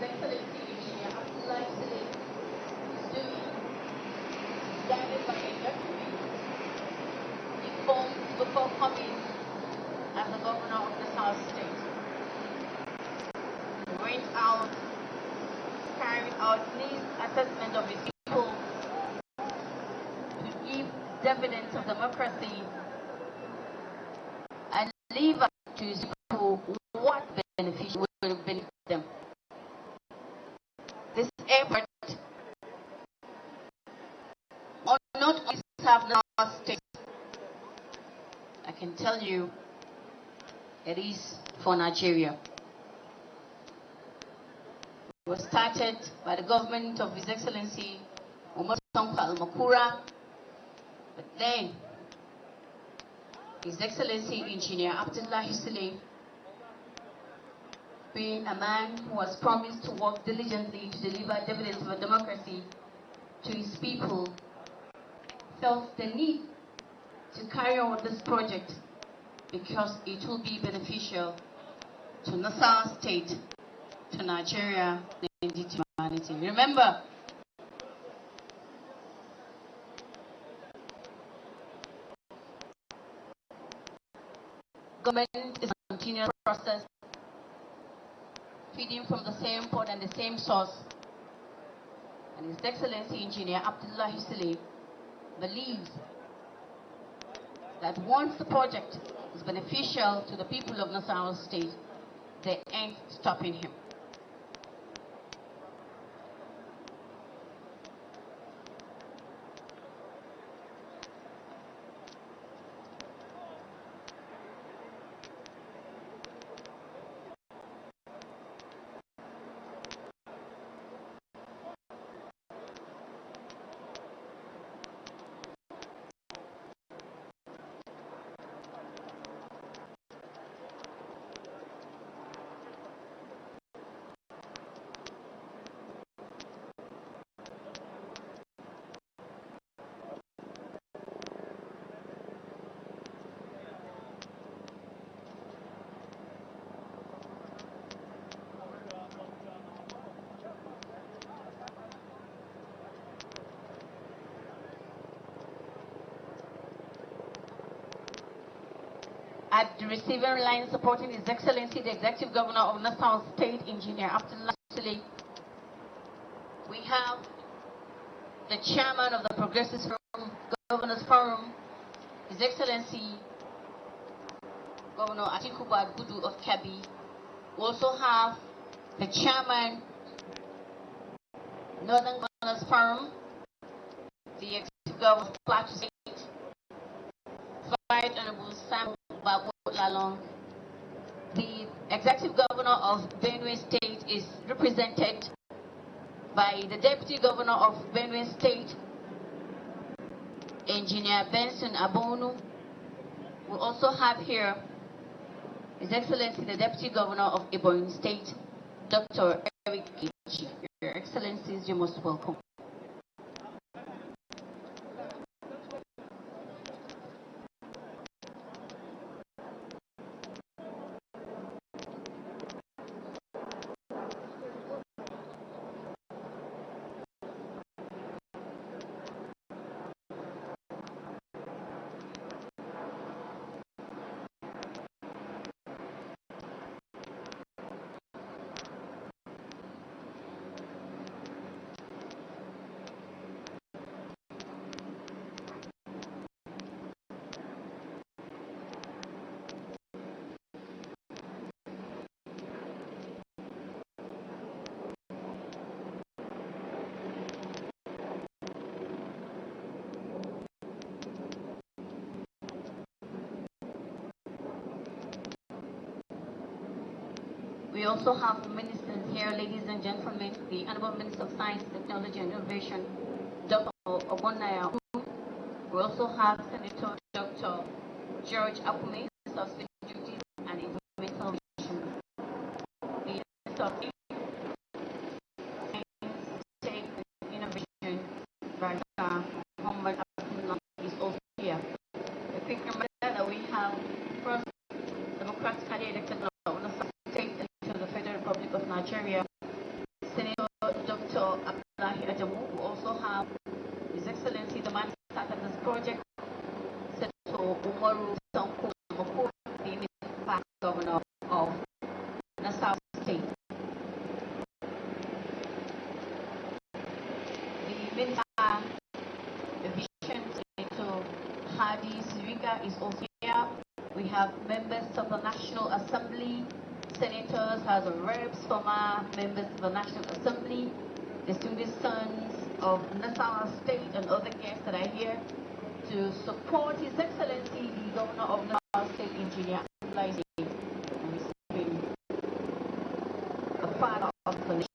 Excellency Engineer Abdullah Saleh is doing, guided by a document he formed before coming as the governor of the South State. He went out, carried out needs assessment of his people to give dividends of democracy and leave up to his people what benefit will benefit them. This effort will not only serve the state, I can tell you it is for Nigeria. It was started by the government of His Excellency Umar Al-Makura, but then His Excellency Engineer Abdullah Saleh, being a man who has promised to work diligently to deliver dividends of democracy to his people, felt the need to carry on this project because it will be beneficial to Nasarawa State, to Nigeria, and to humanity. Remember, government is a continuous process, feeding from the same pot and the same source. And His Excellency Engineer Abdullah Saleh believes that once the project is beneficial to the people of Nasarawa State, they ain't stopping him. At the receiving line, supporting His Excellency, the Executive Governor of Nasarawa State, Engineer Abdullah Saleh, we have the Chairman of the Progressive Forum, Governors Forum, His Excellency Governor Atiku Bagudu of Kebbi. We also have the Chairman, Northern Governors Forum, the Executive Governor of Plateau State, Right Honorable Sam Babu Lalong. The Executive Governor of Benue State is represented by the Deputy Governor of Benue State, Engineer Benson Abonu. We also have here His Excellency the Deputy Governor of Ebonyi State, Dr. Eric Kichi. Your Excellencies, you're most welcome. We also have ministers here, ladies and gentlemen, the Honorable Minister of Science, Technology and Innovation, Dr. Obonaya. We also have Senator Dr. George Akume, Minister of State Duties and Environmental Relations. The Minister of Science, Tech and Innovation, Dr. Muhammad Abdullah is also here. A quick reminder that we have first democratically elected State into the Federal Republic of Nigeria, members of the National Assembly, senators, House of Reps, former members of the National Assembly, distinguished sons of Nasarawa State, and other guests that are here to support His Excellency, the Governor of Nasarawa State, Engineer Abdullahi, receiving the father of the nation.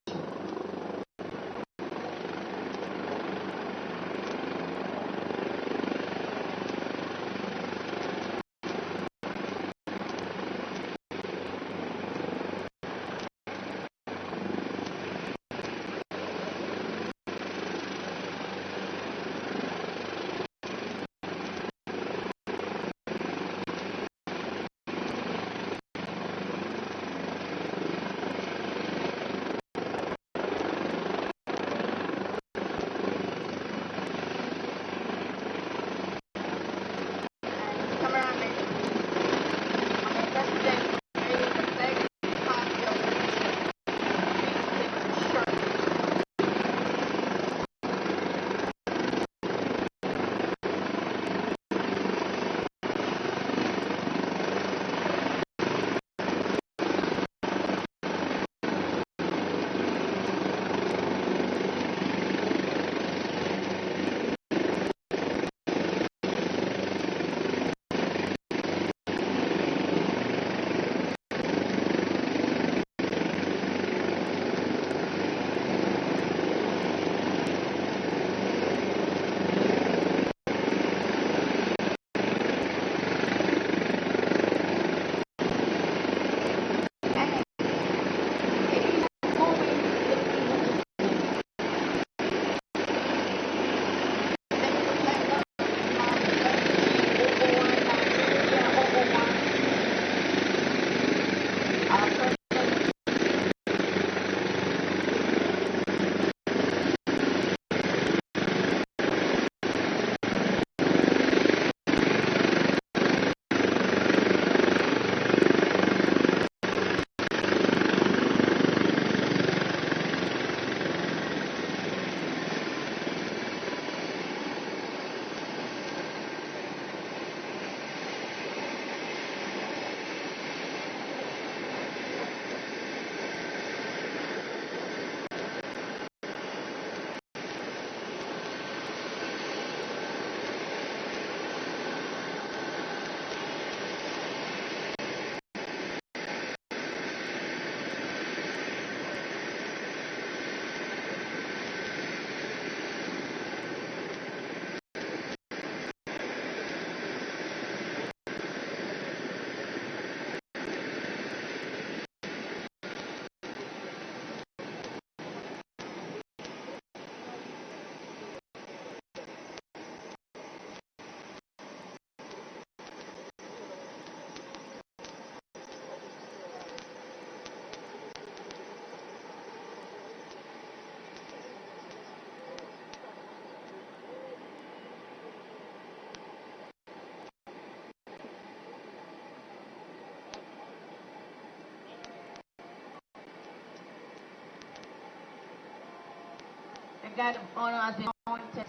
The guard of honor has been appointed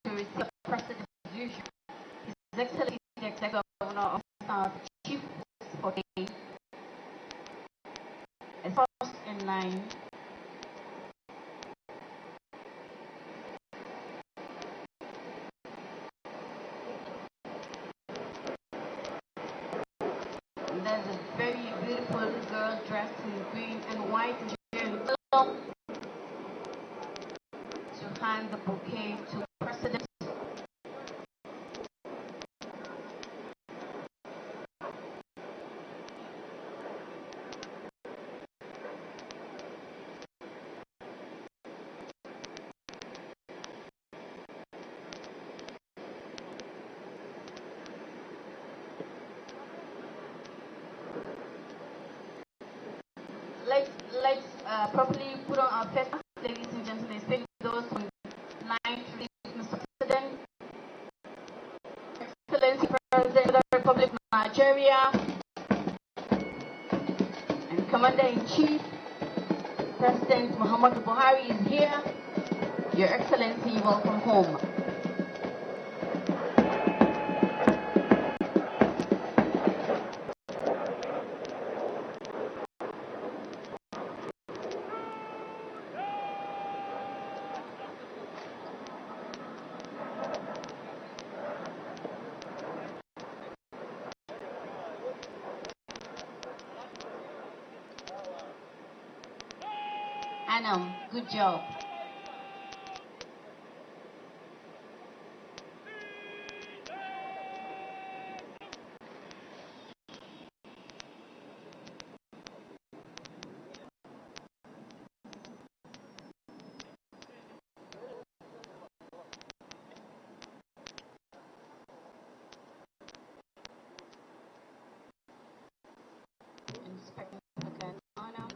to receive the President's usual. His Excellency the Executive Governor of South Chief for the day is first in line. And there's a very beautiful girl dressed in green and white and to hand the bouquet to the President. Let's properly put on our face, ladies and gentlemen, especially those from 9 to read Mr. President, Excellency President of the Republic of Nigeria, and Commander-in-Chief, President Muhammadu Buhari is here. Your Excellency, welcome home. annum. Good job. Inspector annum.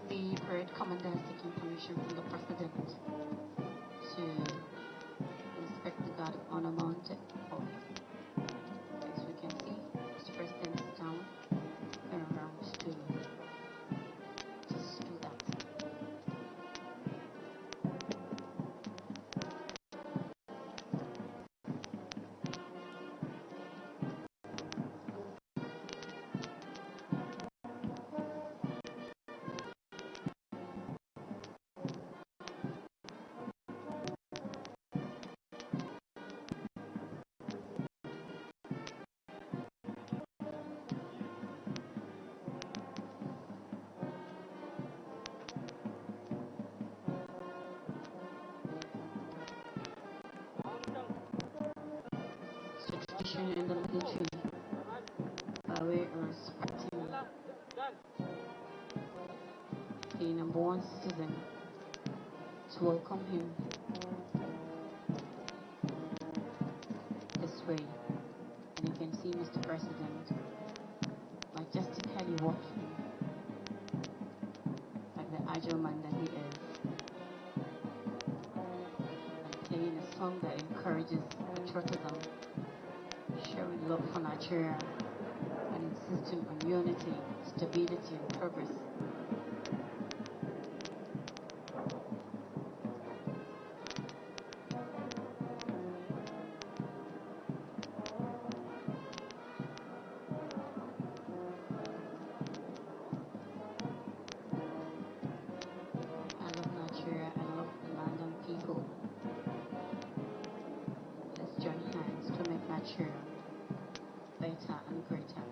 The parade commander has taken permission from the president to inspect the guard of honor mounted. As we can see, Mr. President is down and around to just do that. Tradition in the military by way of respecting the number one citizen to welcome him this way. And you can see Mr. President majestically walking like the agile man that he is, and playing a song that encourages patriotism, showing love for Nigeria, and insisting on unity, stability, and progress. I love Nigeria, I love the land and people. Let's join hands to make Nigeria better and greater.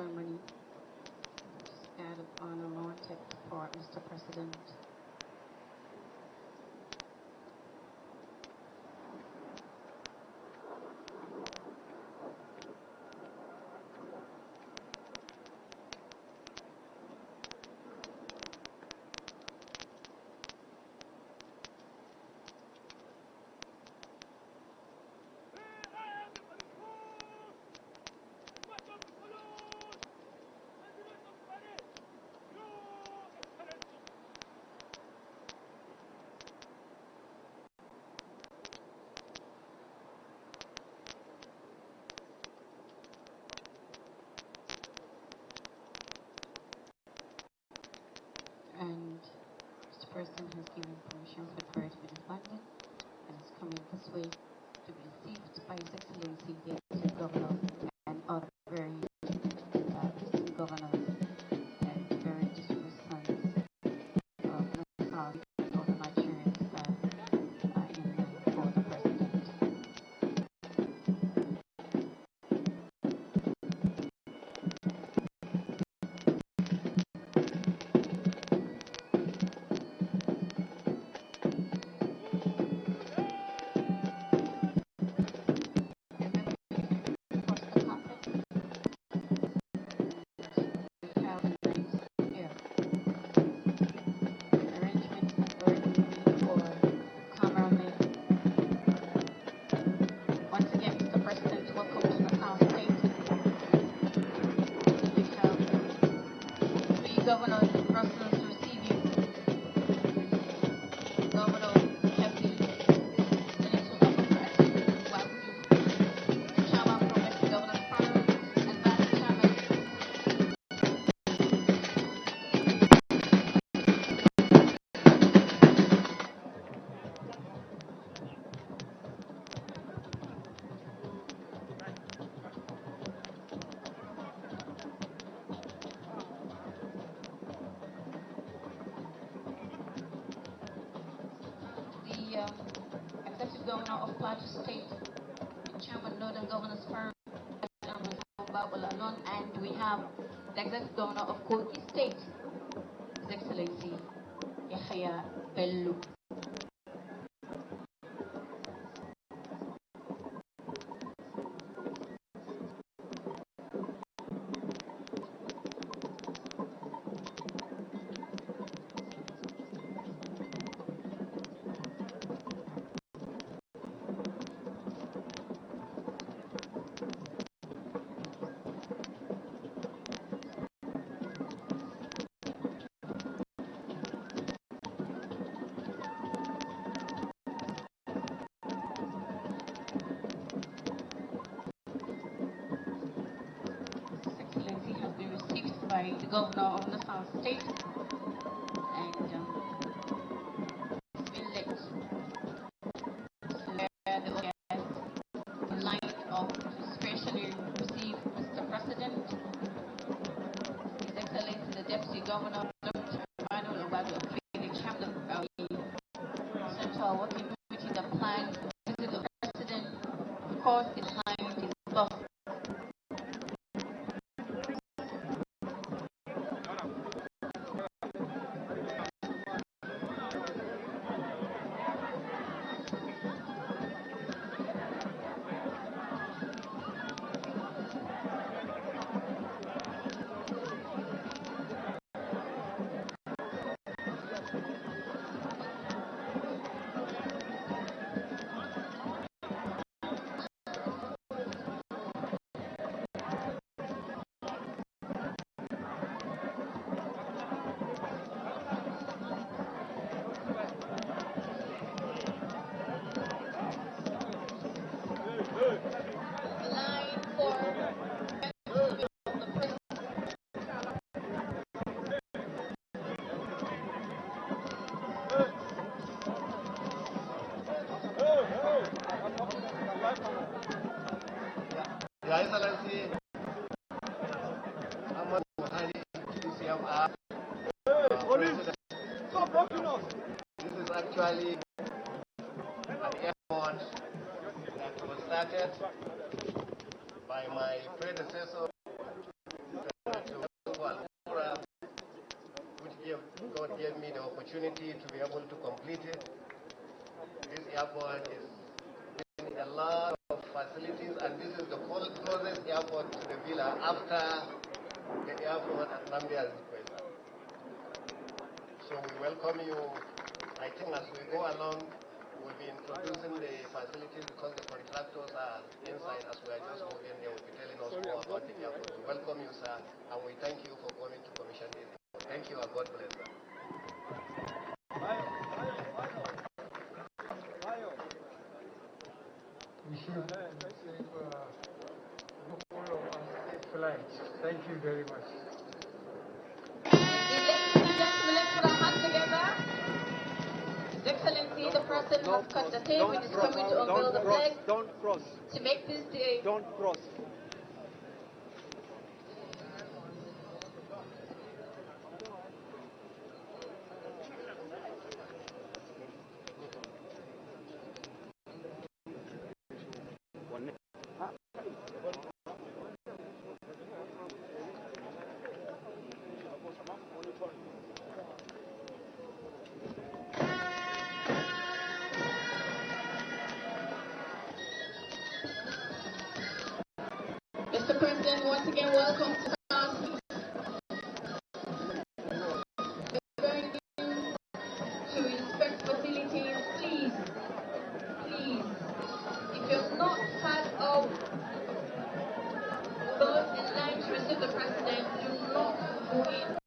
ceremony. Guard of honor mounted for Mr. President. And Mr. President has given permission for the parade to be disbanded and is coming this way to be received by His Excellency the Deputy Governor and other very governors and very distinguished sons of Nasarawa and other Nigerians that are in for the President. Governor Brussels receive you. Governor Happy, Senator Democratic, welcome you. The Chairman from West Governor's Panel and Vice Chairman. The Executive Governor of Plateau State, the Chairman Northern Governor's Forum, and we have the Executive Governor of Kogi State, His Excellency Yahya Bello. Excellency has been received by the Governor of Nasarawa State and it's been led to where the guests line up to specially receive Mr. President, His Excellency the Deputy Governor, Dr. Emmanuel Obado, the Chairman of the Central Working Committee, the plan to visit the President, of course, is behind his bus. Your Excellency, Buhari, DCMR, this is actually an effort that was started by my predecessor, opportunity to be able to complete it. This airport is getting a lot of facilities, and this is the closest airport to the villa after the airport at Nambia's request. So we welcome you. I think as we go along, we'll be introducing the facilities because the contractors are inside. As we are just moving, they will be telling us more about the airport. We welcome you, sir, and we thank you for coming to commission this. Thank you, and God bless, sir. We should receive all of us safe flights. Thank you very much. Ladies and gentlemen, let's put our hands together. His Excellency, the President has cut the table and is coming to unveil the flag to make this day. Don't cross. Mr. President, once again, welcome to our seat. We're going to inspect facilities. Please, if you're not part of those in line to receive the President, do not go in.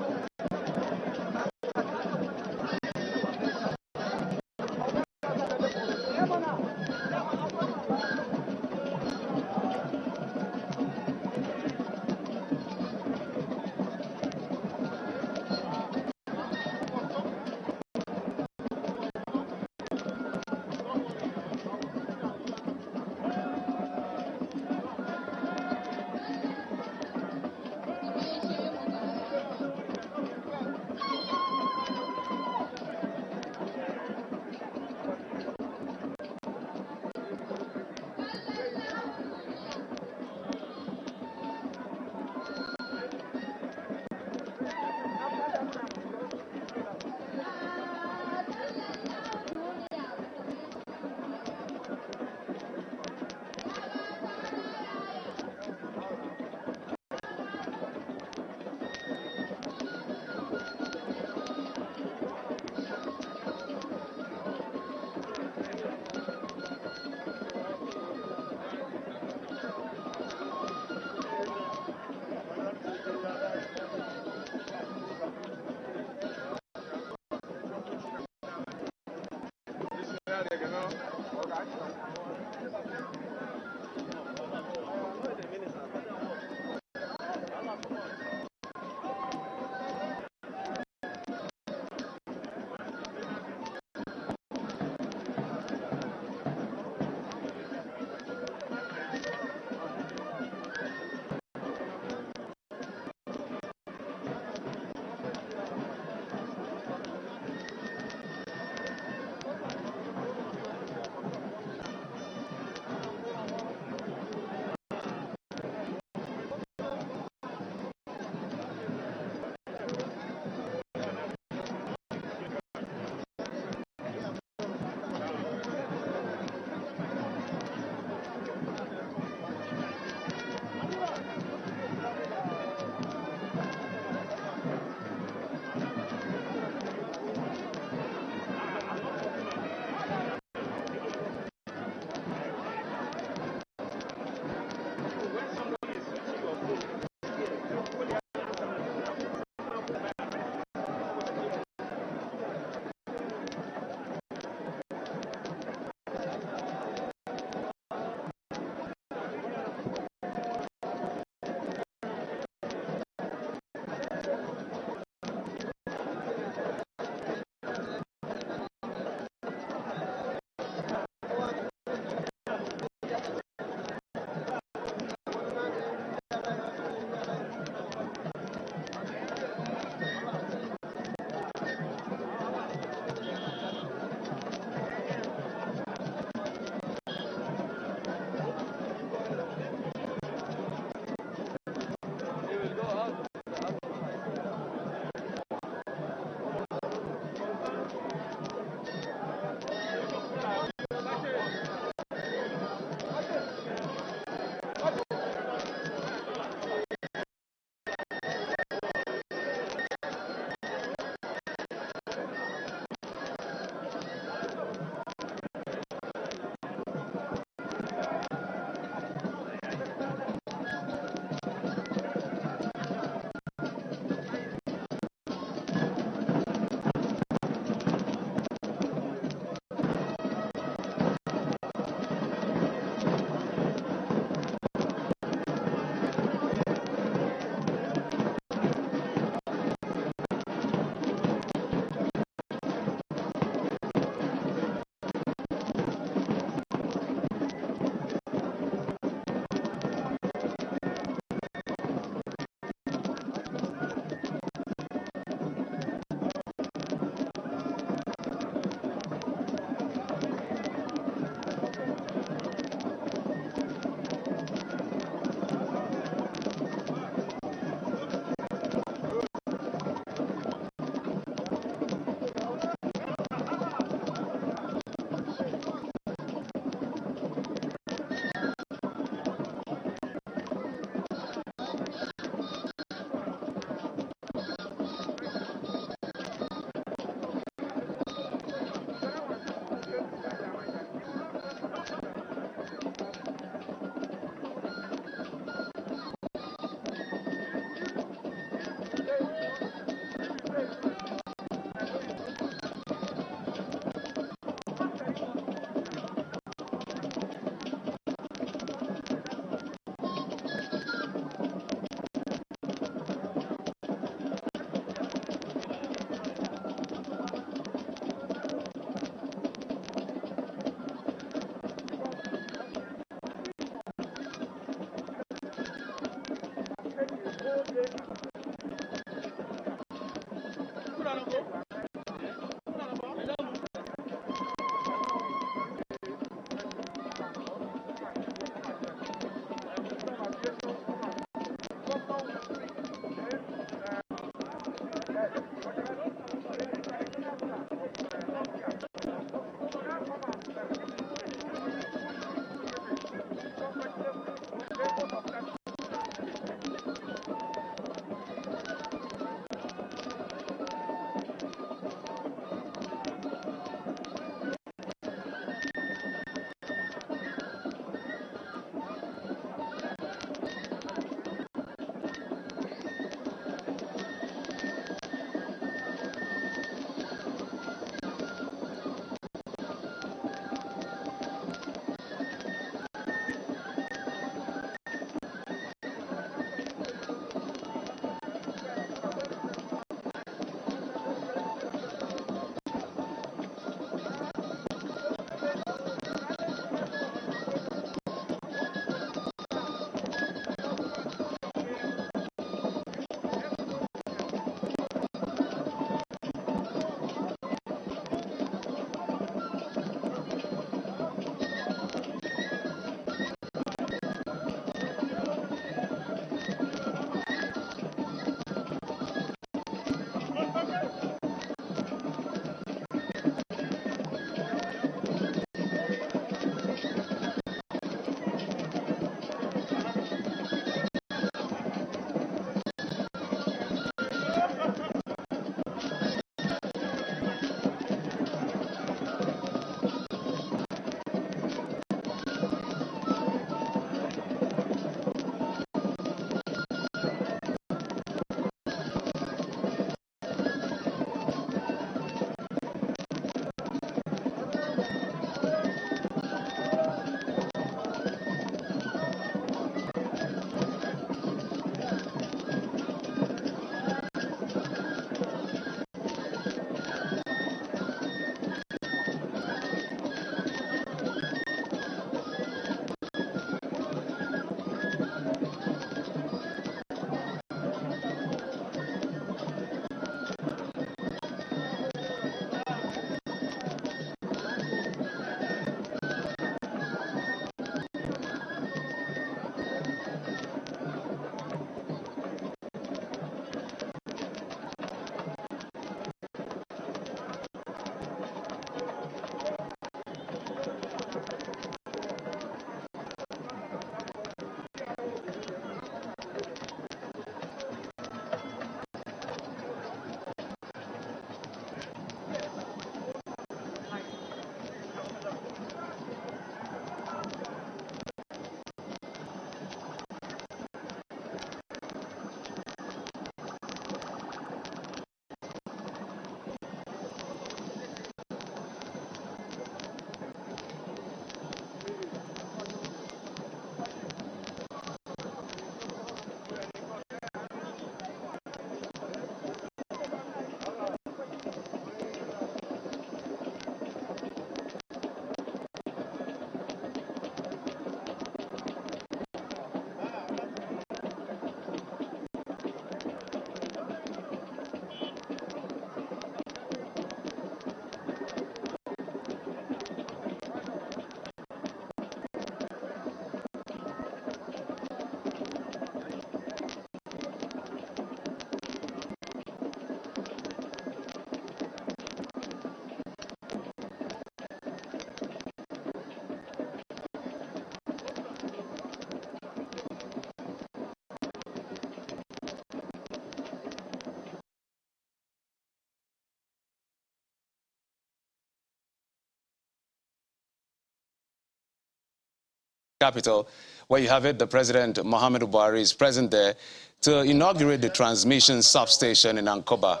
capital, where you have it, the President, Muhammadu Buhari, is present there to inaugurate the transmission substation in Ankoba.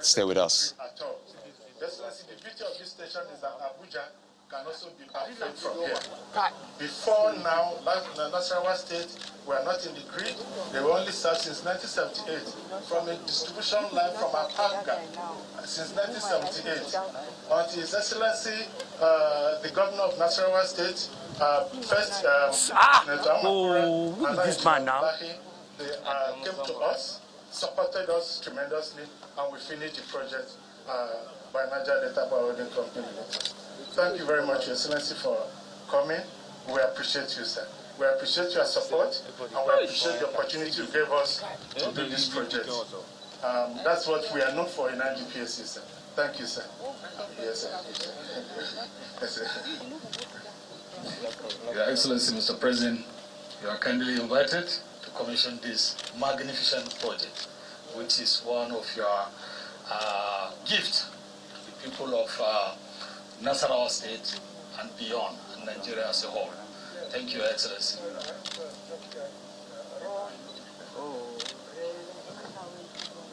Stay with us. The beauty of this station is that Abuja can also be perfect from here. Before now, Nasarawa State were not in the grid. They were only served since 1978 from a distribution line from Apanga since 1978. Until His Excellency, the Governor of Nasarawa State, first, who is this man now? They came to us, supported us tremendously, and we finished the project by Niger Delta Power Holding Company. Thank you very much, Your Excellency, for coming. We appreciate you, sir. We appreciate your support, and we appreciate the opportunity you gave us to do this project. That's what we are known for in NIPP, sir. Thank you, sir. Yes, sir. Yes, sir. Your Excellency, Mr. President, you are kindly invited to commission this magnificent project, which is one of your gifts to the people of Nasarawa State and beyond, and Nigeria as a whole. Thank you, Your Excellency.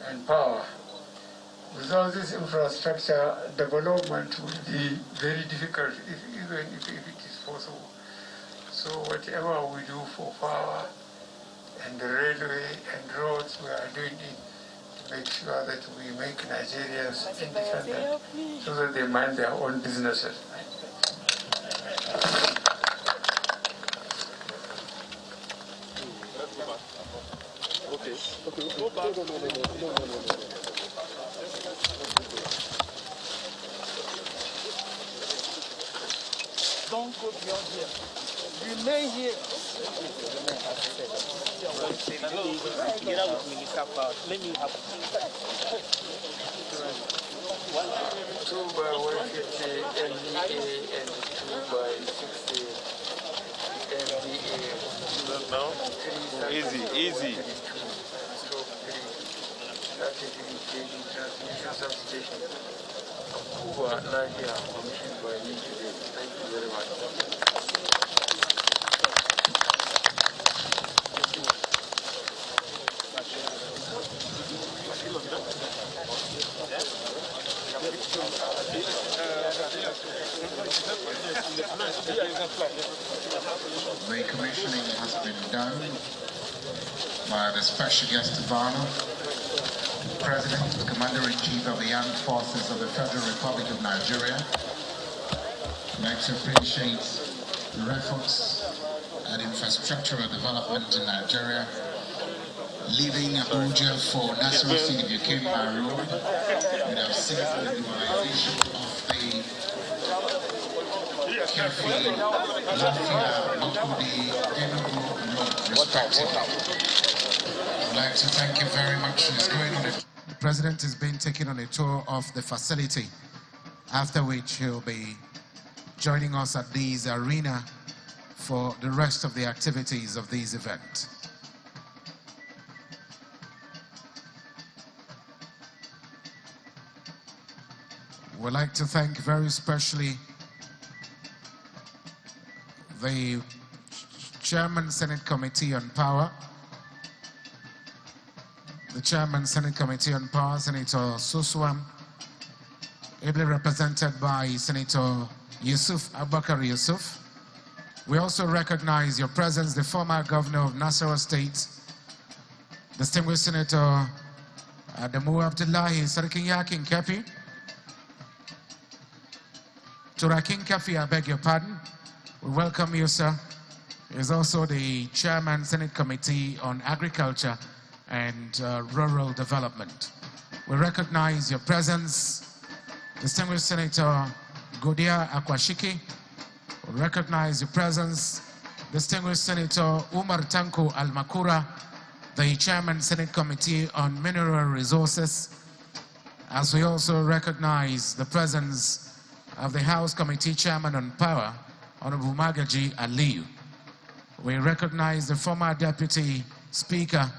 And power. Without this infrastructure, development will be very difficult, even if it is possible. So whatever we do for power and the railway and roads, we are doing it to make sure that we make Nigerians independent so that they mind their own businesses. Don't go beyond here. Remain here. Together with Minister Power, let me have 2 by 150 MVA and 2 by 60 MVA. No? Easy. Stroke 3, 33 kV transmission substation. Cuba, Nigeria, commissioned by me today. Thank you very much. The commissioning has been done by the Special Guest of Honor, President, Commander-in-Chief of the Armed Forces of the Federal Republic of Nigeria. I'd like to appreciate your efforts at infrastructural development in Nigeria. Leaving Abuja for Nasarawa City, if you came by road, you'd have seen the liberalization of the Kefi, Lafia, Makudi, Enugu road, respectively. I'd like to thank you very much. The President is being taken on a tour of the facility, after which he'll be joining us at this arena for the rest of the activities of this event. We'd like to thank very specially the Chairman Senate Committee on Power, the Chairman Senate Committee on Power, Senator Suswam, ably represented by Senator Yusuf Abubakar Yusuf. We also recognize your presence, the former Governor of Nasarawa State, distinguished Senator Adamu Abdullahi Sarkinyakin Kepi. Turakin Kafi, I beg your pardon. We welcome you, sir. He's also the Chairman, Senate Committee on Agriculture and Rural Development. We recognize your presence, distinguished Senator Godia Akwashiki. We recognize your presence, distinguished Senator Umar Tanko Almakura, the Chairman, Senate Committee on Mineral Resources, as we also recognize the presence of the House Committee Chairman on Power, Honorable Magaji Aliyu. We recognize the former Deputy Speaker,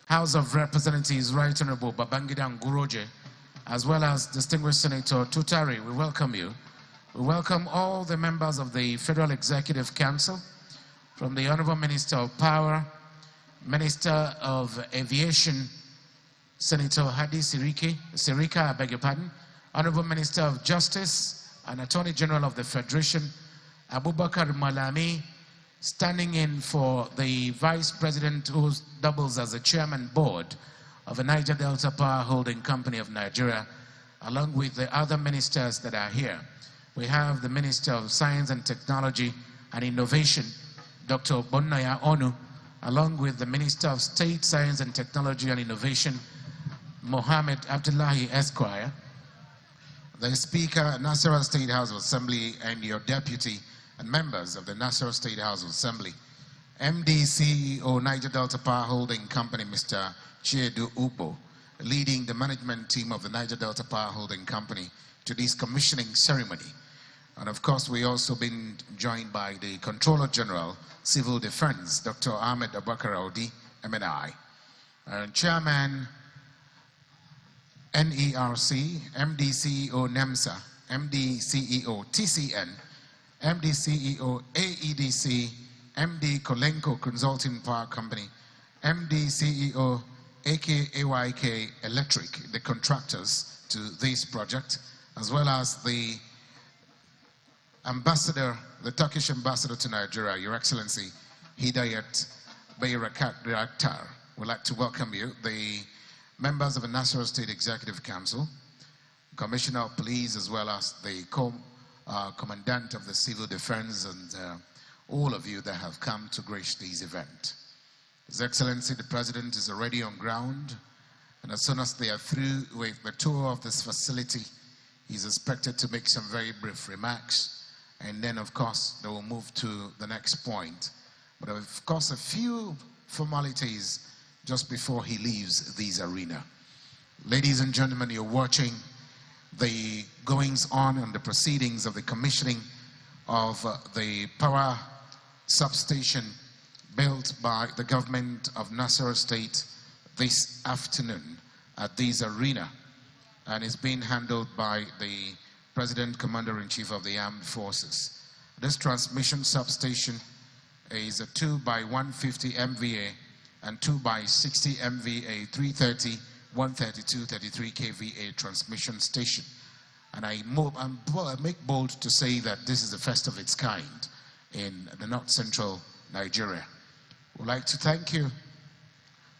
House of Representatives, Right Honorable Babangida Nguroje, as well as distinguished Senator Tutari. We welcome you. We welcome all the members of the Federal Executive Council. from the Honorable Minister of Power, Minister of Aviation, Senator Hadi Sirika, I beg your pardon, Honorable Minister of Justice and Attorney General of the Federation, Abubakar Malami, standing in for the Vice President who doubles as the Chairman Board of the Niger Delta Power Holding Company of Nigeria, along with the other ministers that are here. We have the Minister of Science and Technology and Innovation, Dr. Bonnaya Onu, along with the Minister of State Science and Technology and Innovation, Mohammed Abdullahi Esquire, the Speaker, Nasarawa State House of Assembly, and your deputy and members of the Nasarawa State House of Assembly, MD CEO Niger Delta Power Holding Company, Mr. Chiedu Ubo, leading the management team of the Niger Delta Power Holding Company to this commissioning ceremony. And of course, we also been joined by the Controller General, Civil Defense, Dr. Ahmed Abubakar Audi, MNI, and Chairman NERC, MD CEO NEMSA, MD CEO TCN, MD CEO AEDC, MD Kolenko Consulting Power Company, MD CEO AKAYK Electric, the contractors to this project, as well as the ambassador, the Turkish ambassador to Nigeria, Your Excellency Hidayat Bayrakat Direktar. We'd like to welcome you, the members of the Nasarawa State Executive Council, Commissioner of Police, as well as the Commandant of the Civil Defense, and all of you that have come to grace this event. His Excellency, the President is already on ground, and as soon as they are through with the tour of this facility, he's expected to make some very brief remarks, and then of course they will move to the next point. But of course, a few formalities just before he leaves this arena. Ladies and gentlemen, you're watching the goings on and the proceedings of the commissioning of the power substation built by the government of Nasarawa State this afternoon at this arena, and is being handled by the President Commander-in-Chief of the Armed Forces. This transmission substation is a 2 by 150 MVA and 2 by 60 MVA 330, 132, 33 kVA transmission station. And I make bold to say that this is the first of its kind in the north-central Nigeria. We'd like to thank you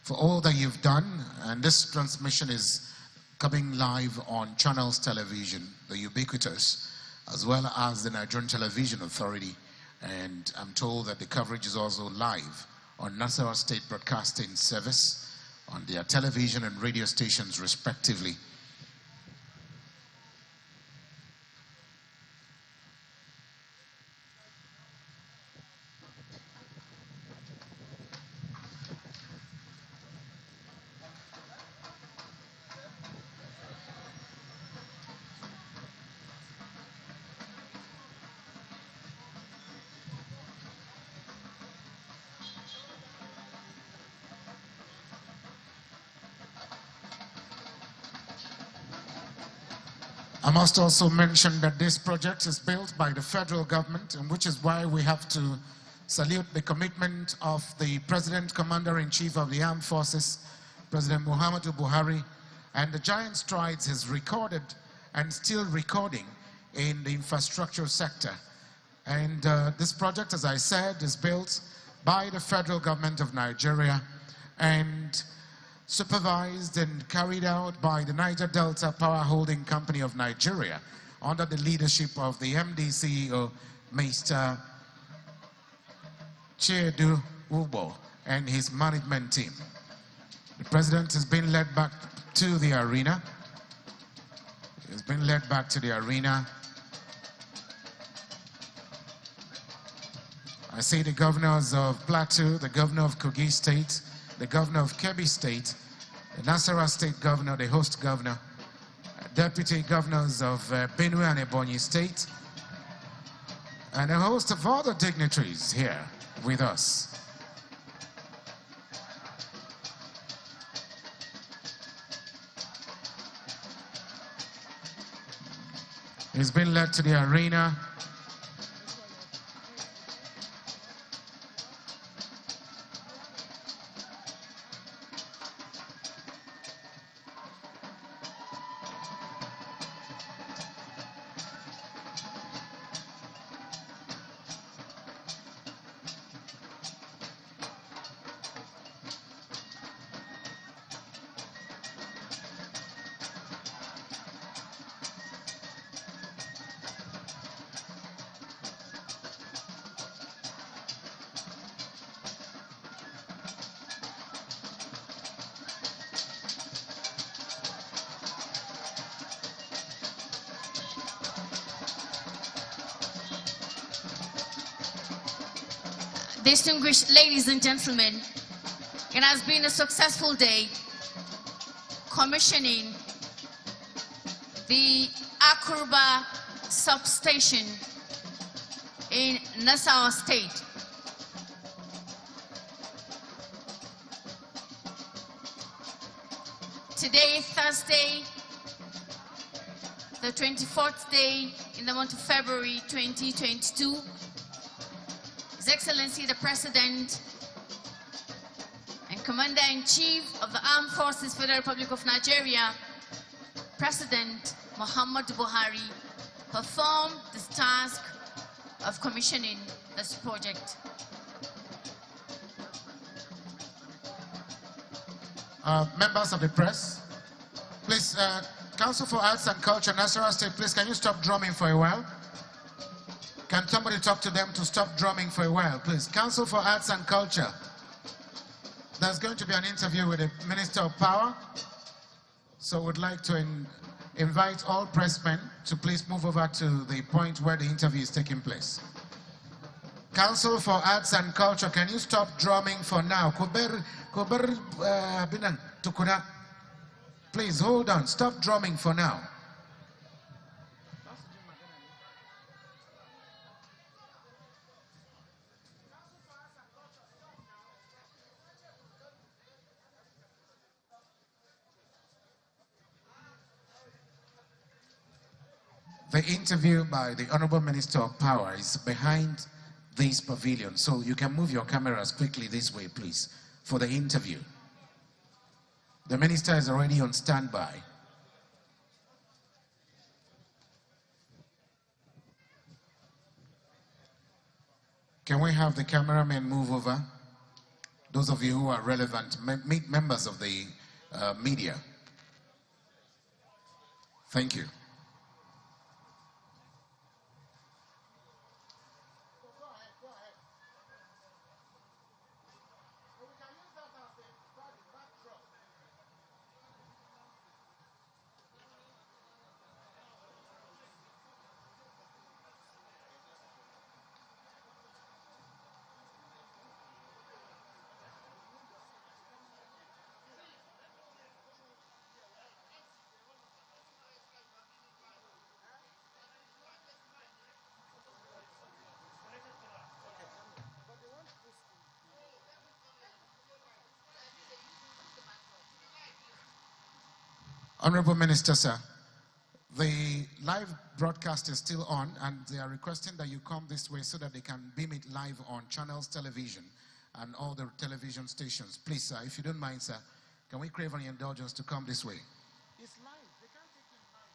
for all that you've done, and this transmission is coming live on Channels Television, the ubiquitous, as well as the Nigerian Television Authority, and I'm told that the coverage is also live on Nasarawa State Broadcasting Service, on their television and radio stations respectively. I must also mention that this project is built by the federal government, and which is why we have to salute the commitment of the President Commander-in-Chief of the Armed Forces, President Muhammadu Buhari, and the giant strides he's recorded and still recording in the infrastructure sector. And this project, as I said, is built by the federal government of Nigeria and supervised and carried out by the Niger Delta Power Holding Company of Nigeria under the leadership of the MD CEO, Mr. Chiedu Ubo, and his management team. The President has been led back to the arena. He's been led back to the arena. I see the governors of Plateau, the governor of Kogi State, the governor of Kebbi State, the Nasarawa State governor, the host governor, deputy governors of Benue and Ebonyi State, and a host of other dignitaries here with us. He's been led to the arena. Distinguished ladies and gentlemen, it has been a successful day commissioning the Akuruba substation in Nasarawa State. Today, Thursday, the 24th day in the month of February 2022, His Excellency the President and Commander-in-Chief of the Armed Forces Federal Republic of Nigeria, President Muhammadu Buhari, performed this task of commissioning this project. Members of the press, please, Council for Arts and Culture, Nasarawa State, please, can you stop drumming for a while? Can somebody talk to them to stop drumming for a while, please? Council for Arts and Culture. There's going to be an interview with the Minister of Power, so we'd like to invite all pressmen to please move over to the point where the interview is taking place. Council for Arts and Culture, can you stop drumming for now? Please hold on, stop drumming for now. The interview by the Honorable Minister of Power is behind this pavilion, so you can move your cameras quickly this way, please, for the interview. The Minister is already on standby. Can we have the cameramen move over? Those of you who are relevant, members of the media. Thank you. Honorable Minister, sir, the live broadcast is still on, and they are requesting that you come this way so that they can beam it live on Channels Television and all the television stations. Please, sir, if you don't mind, sir, can we crave on your indulgence to come this way? It's live. They can't take it live.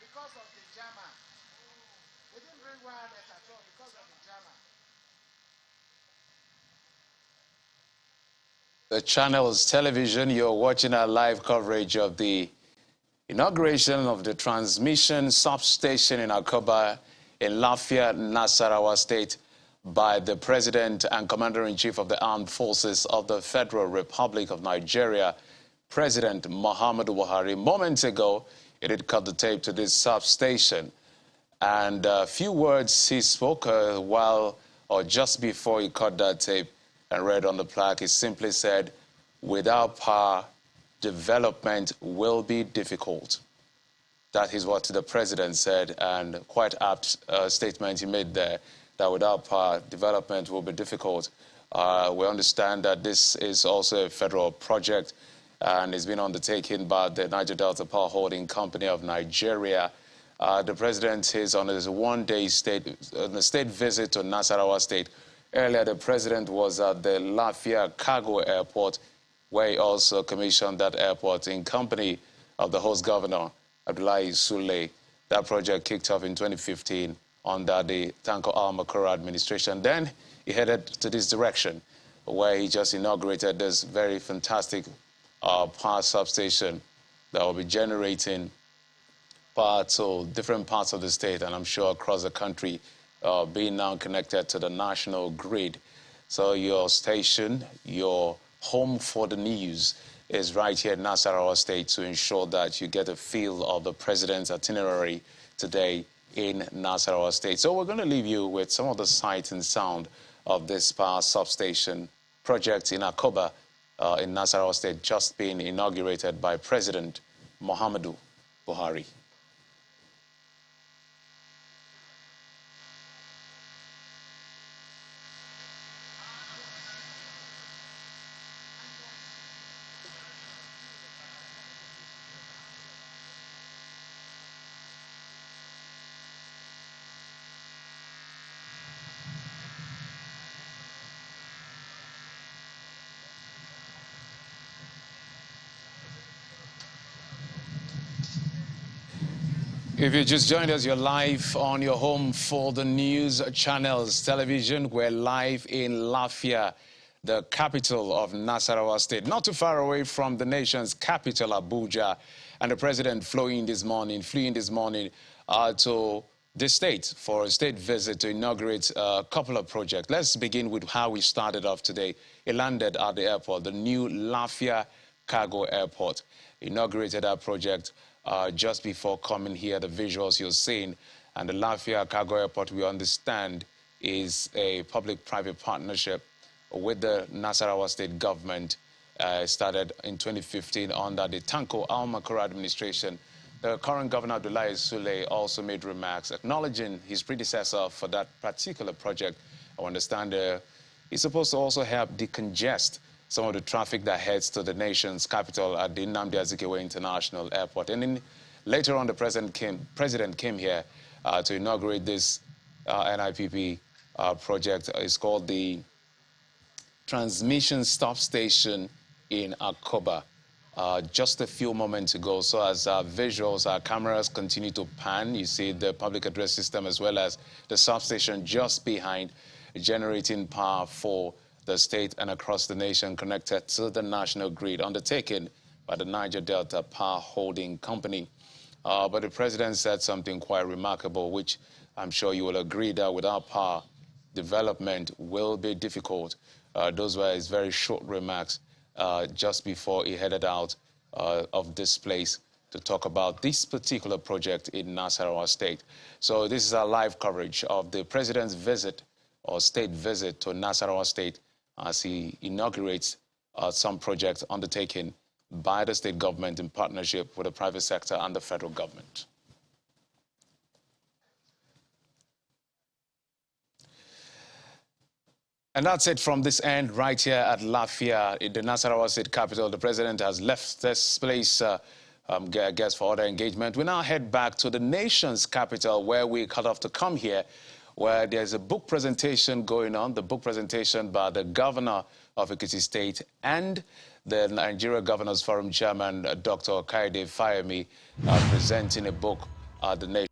Because of the jammer. They didn't bring wireless at all because of the jammer. The Channels Television, you're watching our live coverage of the inauguration of the transmission substation in Akoba in Lafayette, Nasarawa State by the President and Commander-in-Chief of the Armed Forces of the Federal Republic of Nigeria, President Muhammadu Buhari. Moments ago, he did cut the tape to this substation, and a few words he spoke just before he cut that tape and read on the plaque. He simply said, "Without power, development will be difficult." That is what the President said, and quite apt statement he made there, that without power, development will be difficult. We understand that this is also a federal project, and it's been undertaken by the Niger Delta Power Holding Company of Nigeria. The President is on his one-day state visit to Nasarawa State, Earlier, the president was at the Lafia Cargo Airport, where he also commissioned that airport in company of the host governor, Abdullahi Sule. That project kicked off in 2015 under the Tanko Al-Makura administration. Then he headed to this direction, where he just inaugurated this very fantastic power substation that will be generating power to different parts of the state, and I'm sure across the country, being now connected to the national grid. So your station, your home for the news, is right here in Nasarawa State to ensure that you get a feel of the president's itinerary today in Nasarawa State. So we're going to leave you with some of the sight and sound of this power substation project in Akoba in Nasarawa State, just being inaugurated by President Muhammadu Buhari. If you just joined us, you're live on your home for the news channels television. We're live in Lafia, the capital of Nasarawa State, not too far away from the nation's capital, Abuja. And the president flew in this morning to the state for a state visit to inaugurate a couple of projects. Let's begin with how we started off today. He landed at the airport, the new Lafia Cargo Airport, inaugurated our project just before coming here. The visuals you're seeing, and the Lafia Cargo Airport, we understand, is a public-private partnership with the Nasarawa state government. Started in 2015 under the Tanko Al-Makura administration. The current governor, Abdullahi Sule, also made remarks acknowledging his predecessor for that particular project. I understand he's supposed to also help decongest some of the traffic that heads to the nation's capital at the Nnamdi Azikiwe International Airport. And then later on, the president came here to inaugurate this NIPP project. It's called the Transmission Stop Station in Akoba. Just a few moments ago. So as our visuals, our cameras continue to pan, you see the public address system as well as the substation just behind, generating power for the state and across the nation, connected to the national grid, undertaken by the Niger Delta Power Holding Company. But the president said something quite remarkable, which I'm sure you will agree that without power, development will be difficult. Those were his very short remarks just before he headed out of this place to talk about this particular project in Nasarawa State. So this is our live coverage of the president's visit or state visit to Nasarawa State as he inaugurates some projects undertaken by the state government in partnership with the private sector and the federal government. And that's it from this end right here at Lafia, in the Nasarawa state capital. The president has left this place, I guess, for other engagement. We now head back to the nation's capital, where we cut off to come here, where there's a book presentation going on, the book presentation by the governor of Ekiti State and the Nigeria Governors Forum chairman, Dr. Kaide Fayemi, presenting a book at the nation.